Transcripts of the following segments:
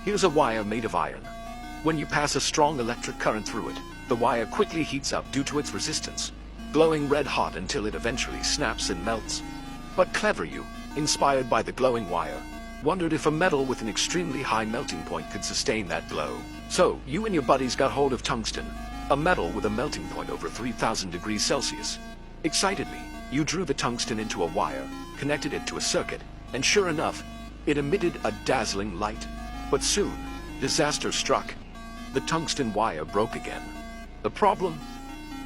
Here's a wire made of iron. When you pass a strong electric current through it, the wire quickly heats up due to its resistance, glowing red hot until it eventually snaps and melts. But clever you, inspired by the glowing wire, wondered if a metal with an extremely high melting point could sustain that glow. So, you and your buddies got hold of tungsten, a metal with a melting point over 3000 degrees Celsius. Excitedly, you drew the tungsten into a wire, connected it to a circuit, and sure enough, it emitted a dazzling light. But soon, disaster struck. The tungsten wire broke again. The problem?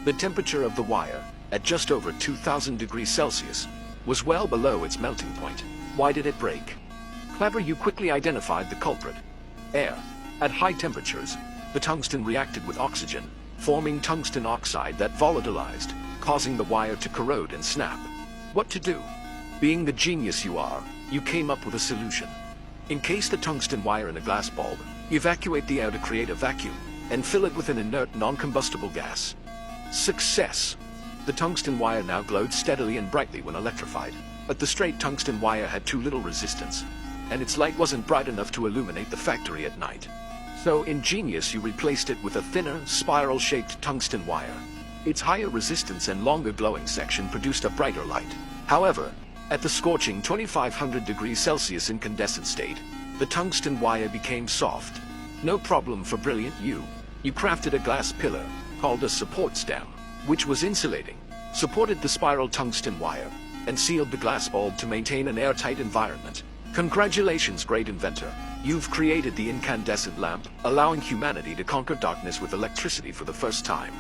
The temperature of the wire, at just over 2000 degrees Celsius, was well below its melting point. Why did it break? Clever you quickly identified the culprit. Air. At high temperatures, the tungsten reacted with oxygen, forming tungsten oxide that volatilized, causing the wire to corrode and snap. What to do? Being the genius you are, you came up with a solution. Encase the tungsten wire in a glass bulb, evacuate the air to create a vacuum, and fill it with an inert, non-combustible gas. Success! The tungsten wire now glowed steadily and brightly when electrified, but the straight tungsten wire had too little resistance, and its light wasn't bright enough to illuminate the factory at night. So ingenious you replaced it with a thinner, spiral-shaped tungsten wire. Its higher resistance and longer glowing section produced a brighter light. However, at the scorching 2500 degrees Celsius incandescent state, the tungsten wire became soft. No problem for brilliant you. You crafted a glass pillar, called a support stem, which was insulating, supported the spiral tungsten wire, and sealed the glass bulb to maintain an airtight environment. Congratulations, great inventor. You've created the incandescent lamp, allowing humanity to conquer darkness with electricity for the first time.